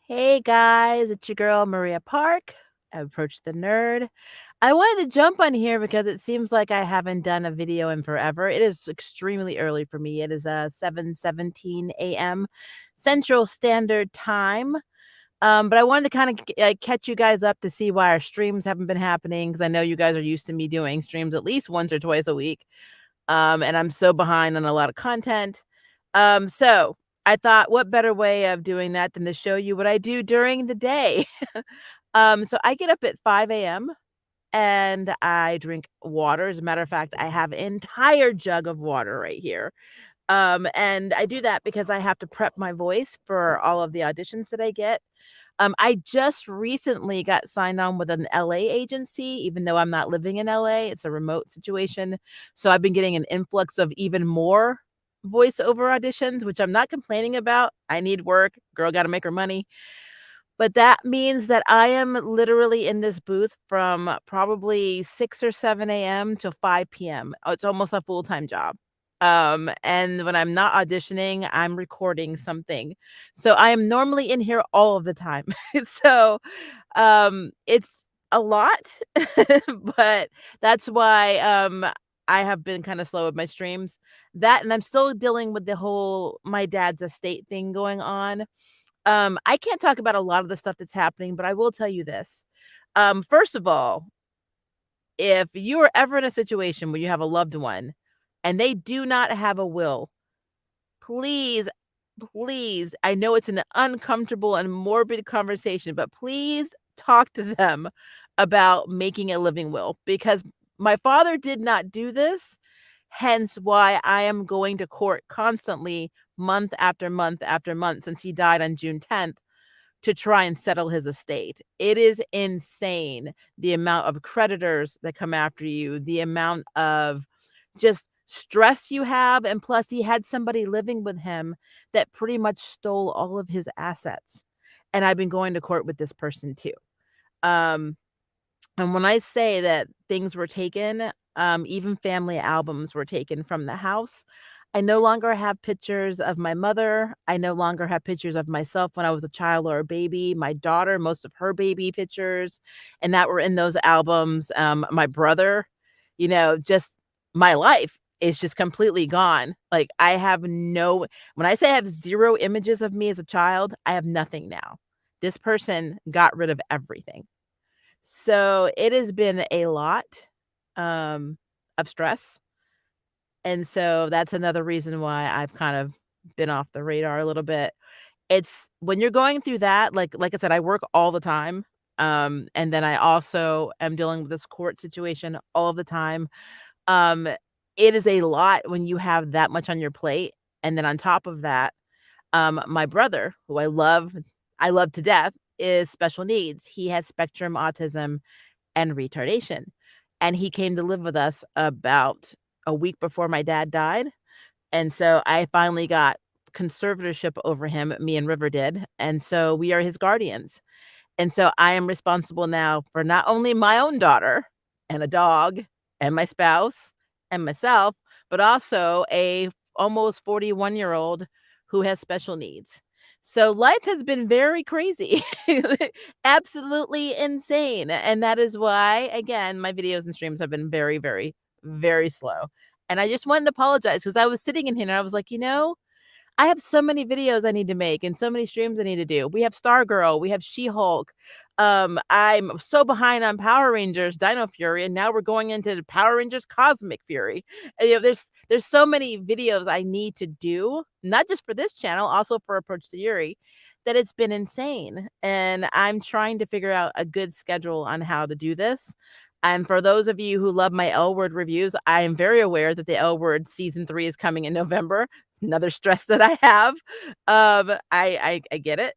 Hey guys, it's your girl Maria Park. Approach the nerd. I wanted to jump on here because it seems like I haven't done a video in forever. It is extremely early for me. It is 7:17 a.m. Central Standard Time. But I wanted to kind of catch you guys up to see why our streams haven't been happening because I know you guys are used to me doing streams at least once or twice a week. And I'm so behind on a lot of content. So I thought, what better way of doing that than to show you what I do during the day? So I get up at 5 a.m. and I drink water. As a matter of fact, I have an entire jug of water right here. And I do that because I have to prep my voice for all of the auditions that I get. I just recently got signed on with an LA agency, even though I'm not living in LA. It's a remote situation. So I've been getting an influx of even more voiceover auditions, which I'm not complaining about. I need work. Girl got to make her money. But that means that I am literally in this booth from probably 6 or 7 a.m. to 5 p.m. Oh, it's almost a full-time job. And when I'm not auditioning, I'm recording something. So I am normally in here all of the time. So, it's a lot, but that's why, I have been kinda slow with my streams. That and I'm still dealing with the whole my dad's estate thing going on. I can't talk about a lot of the stuff that's happening, but I will tell you this. First of all, if you are ever in a situation where you have a loved one and they do not have a will, please, please, I know it's an uncomfortable and morbid conversation, but please talk to them about making a living will because my father did not do this. Hence why I am going to court constantly month after month after month since he died on June 10th to try and settle his estate. It is insane the amount of creditors that come after you, the amount of just stress you have, and plus he had somebody living with him that pretty much stole all of his assets. And I've been going to court with this person too. Um, and when I say that things were taken, even family albums were taken from the house. I no longer have pictures of my mother. I no longer have pictures of myself when I was a child or a baby. My daughter, most of her baby pictures, and that were in those albums. My brother, just my life is just completely gone. Like I have no, when I say I have zero images of me as a child, I have nothing now. This person got rid of everything. So, it has been a lot, um, of stress, and so that's another reason why I've kind of been off the radar a little bit. It's when you're going through that, like I said, I work all the time, and then I also am dealing with this court situation all the time. Um, it is a lot when you have that much on your plate, and then on top of that, my brother, who I love to death, is special needs. He has spectrum autism and retardation. And he came to live with us about a week before my dad died. And so I finally got conservatorship over him, me and River did. And so we are his guardians. And so I am responsible now for not only my own daughter and a dog and my spouse and myself, but also a almost 41-year-old who has special needs. So life has been very crazy, absolutely insane. And that is why, again, my videos and streams have been very, very, very slow. And I just wanted to apologize because I was sitting in here and I was like, I have so many videos I need to make and so many streams I need to do. We have Stargirl, we have She-Hulk. I'm so behind on Power Rangers Dino Fury, and now we're going into the Power Rangers Cosmic Fury. And, there's so many videos I need to do, not just for this channel, also for Approach to Yuri, that it's been insane. And I'm trying to figure out a good schedule on how to do this. And for those of you who love my L Word reviews, I am very aware that the L Word season 3 is coming in November. Another stress that I have. I get it.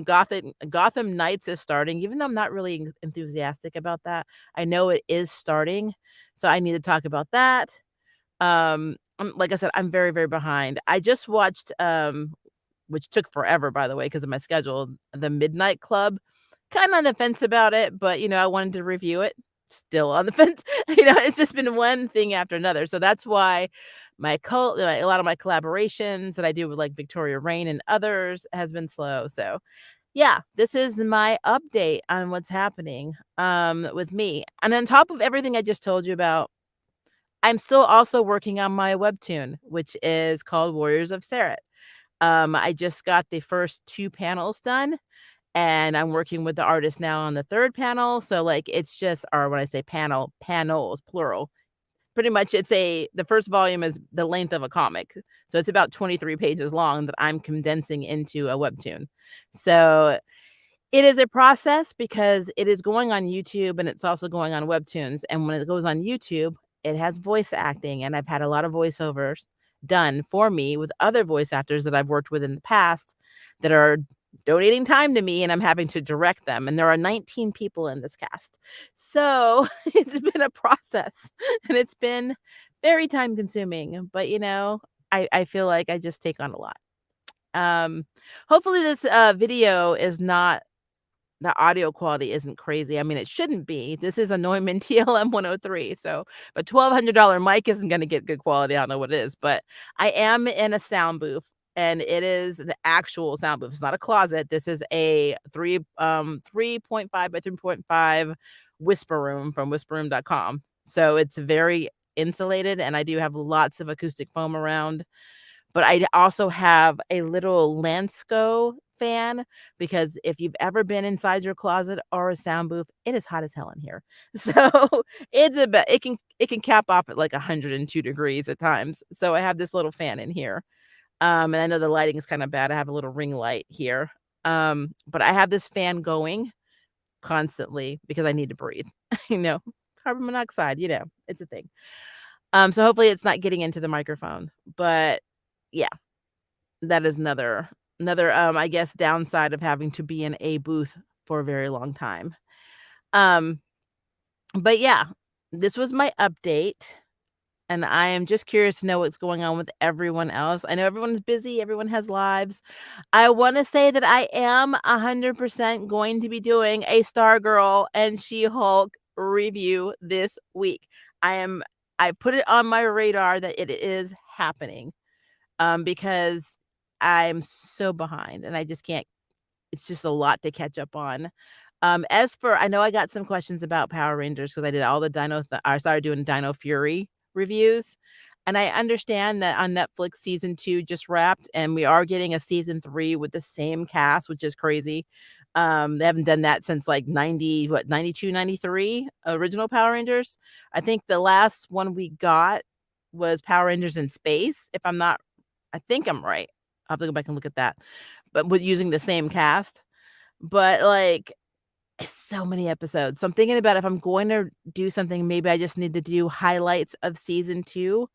Gotham Knights is starting, even though I'm not really enthusiastic about that. I know it is starting, so I need to talk about that. Like I said, I'm very, very behind. I just watched, which took forever, by the way, because of my schedule, The Midnight Club. Kinda on the fence about it, but, I wanted to review it. Still on the fence. It's just been one thing after another. So that's why a lot of my collaborations that I do with, like, Victoria Rain and others has been slow. So yeah, this is my update on what's happening, with me. And on top of everything I just told you about, I'm still also working on my webtoon, which is called Warriors of Sareth. I just got the first 2 panels done, and I'm working with the artist now on the 3rd panel, so, like, it's just or when I say panel, panels, plural. Pretty much the first volume is the length of a comic, so it's about 23 pages long that I'm condensing into a webtoon. So, it is a process because it is going on YouTube and it's also going on Webtoons, and when it goes on YouTube, it has voice acting, and I've had a lot of voiceovers done for me with other voice actors that I've worked with in the past that are donating time to me, and I'm having to direct them, and there are 19 people in this cast. So, it's been a process, and it's been very time consuming, but, I feel like I just take on a lot. Um, Hopefully this, video is not the audio quality isn't crazy. I mean, it shouldn't be. This is a Neumann TLM 103, so a $1,200 mic isn't gonna get good quality, I don't know what it is, but I am in a sound booth, and it is the actual sound booth. It's not a closet. This is a 3.5 by 3.5 whisper room from whisperroom.com. So it's very insulated, and I do have lots of acoustic foam around. But I also have a little Lansco fan because if you've ever been inside your closet or a sound booth, it is hot as hell in here. So, it can cap off at, like, 102 degrees at times. So, I have this little fan in here. And I know the lighting is kinda bad. I have a little ring light here. But I have this fan going constantly because I need to breathe, you know? Carbon monoxide, it's a thing. So hopefully it's not getting into the microphone, but yeah. That is another, I guess, downside of having to be in a booth for a very long time. Um, but yeah, this was my update, and I am just curious to know what's going on with everyone else. I know everyone's busy, everyone has lives. I wanna say that I am 100% going to be doing a Stargirl and She-Hulk review this week. I put it on my radar that it is happening. Because I'm so behind and I just can't it's just a lot to catch up on. As for I know I got some questions about Power Rangers because I did all the I started doing Dino Fury reviews, and I understand that on Netflix season 2 just wrapped, and we are getting a season 3 with the same cast, which is crazy. They haven't done that since, like, 92, 93 original Power Rangers. I think the last one we got was Power Rangers in Space, if I'm not I think I'm right. I'll have to go back and look at that, but with using the same cast. But, like, it's so many episodes, so I'm thinking about if I'm going to do something, maybe I just need to do highlights of season 2,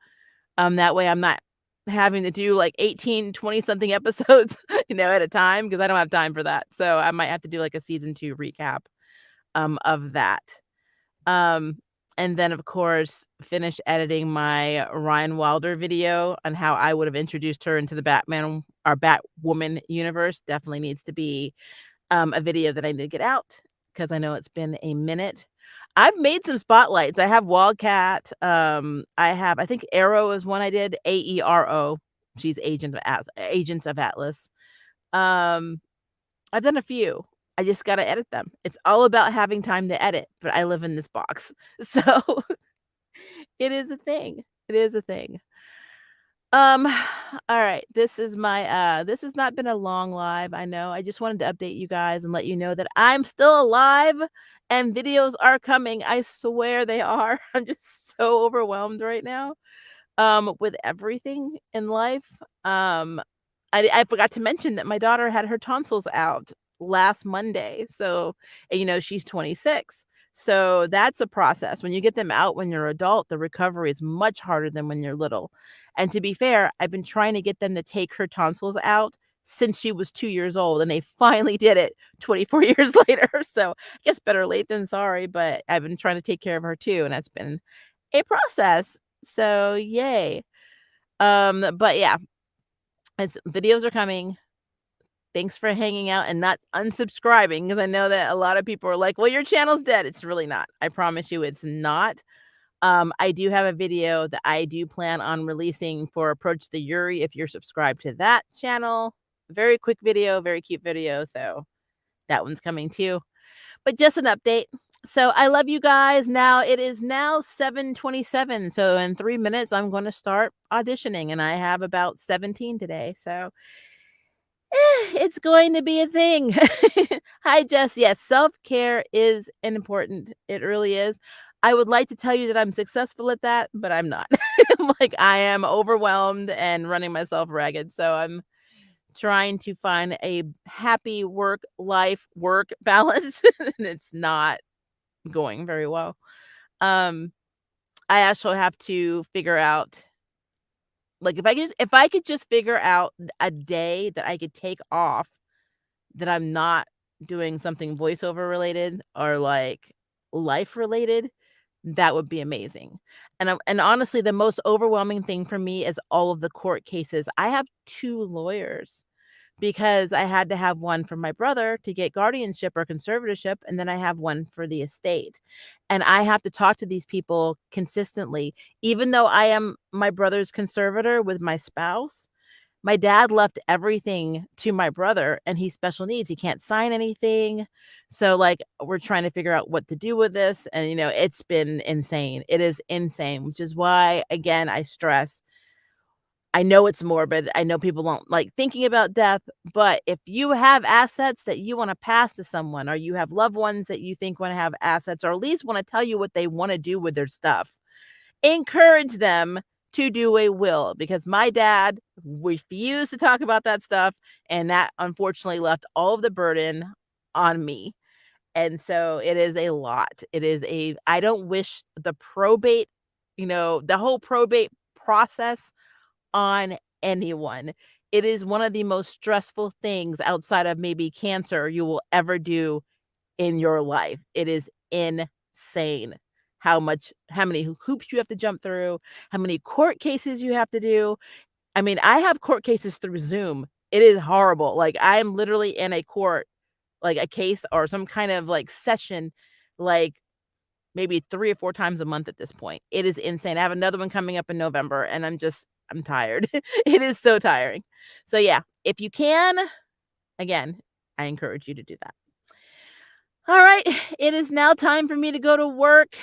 that way I'm not having to do, like, 18, 20 something episodes, at a time because I don't have time for that, so I might have to do, like, a season 2 recap, of that. Um, and then, of course, finish editing my Ryan Wilder video on how I would have introduced her into the Batman or Batwoman universe. Definitely needs to be, a video that I need to get out because I know it's been a minute. I've made some spotlights. I have Wildcat, I think Arrow is one I did, AERO. She's Agents of Atlas. Um I've done a few. I just gotta edit them. It's all about having time to edit, but I live in this box. So, it is a thing. It is a thing. Um, alright, this has not been a long live, I know. I just wanted to update you guys and let you know that I'm still alive and videos are coming. I swear they are. I'm just so overwhelmed right now, with everything in life. Um I forgot to mention that my daughter had her tonsils out last Monday, so and, she's 26. So that's a process. When you get them out when you're adult, the recovery is much harder than when you're little. And to be fair, I've been trying to get them to take her tonsils out since she was 2 years old, and they finally did it 24 years later. So, I guess better late than sorry, but I've been trying to take care of her too, and that's been a process. So, yay. But yeah, it's videos are coming. Thanks for hanging out and not unsubscribing because I know that a lot of people are like, "Well, your channel's dead." It's really not. I promise you it's not. I do have a video that I do plan on releasing for Approach the Yuri if you're subscribed to that channel. Very quick video, very cute video, so That one's coming too. But just an update. So I love you guys. Now it is now 7:27. So in 3 minutes, I'm gonna start auditioning, and I have about 17 today. So it's going to be a thing. Hi, Jess. Yes, self-care is important. It really is. I would like to tell you that I'm successful at that, but I'm not. Like, I am overwhelmed and running myself ragged. So I'm trying to find a happy work balance, and it's not going very well. Um, I also have to figure out, like, if I could just figure out a day that I could take off, that I'm not doing something voiceover related or, like, life related, that would be amazing. And honestly, the most overwhelming thing for me is all of the court cases. I have 2 lawyers because I had to have one for my brother to get guardianship or conservatorship, and then I have one for the estate. And I have to talk to these people consistently. Even though I am my brother's conservator with my spouse, my dad left everything to my brother, and he's special needs. He can't sign anything. So, like, we're trying to figure out what to do with this, and, it's been insane. It is insane, which is why, again, I stress, I know it's morbid. I know people don't like thinking about death, but if you have assets that you wanna pass to someone, or you have loved ones that you think wanna have assets, or at least wanna tell you what they wanna do with their stuff, encourage them to do a will, because my dad refused to talk about that stuff, and that unfortunately left all of the burden on me. And so it is a lot. I don't wish the whole probate process on anyone. It is one of the most stressful things outside of maybe cancer you will ever do in your life. It is insane how many hoops you have to jump through, how many court cases you have to do. I mean, I have court cases through Zoom. It is horrible. Like, I am literally in a court, like a case or some kind of like session, like maybe 3 or 4 times a month at this point. It is insane. I have another one coming up in November, and I'm tired. It is so tiring. So, yeah, if you can, again, I encourage you to do that. Alright, it is now time for me to go to work.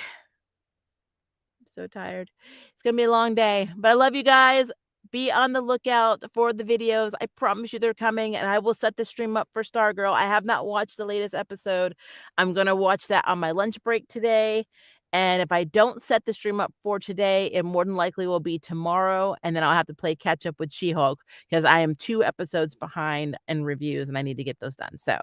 I'm so tired. It's gonna be a long day, but I love you guys. Be on the lookout for the videos. I promise you they're coming, and I will set the stream up for Stargirl. I have not watched the latest episode. I'm gonna watch that on my lunch break today, and if I don't set the stream up for today, it more than likely will be tomorrow, and then I'll have to play catch up with She-Hulk because I am 2 episodes behind in reviews, and I need to get those done. So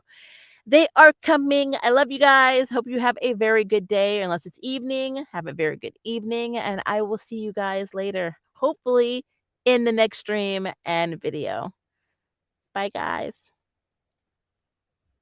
they are coming. I love you guys. Hope you have a very good day. Unless it's evening, have a very good evening, and I will see you guys later, hopefully in the next stream and video. Bye, guys.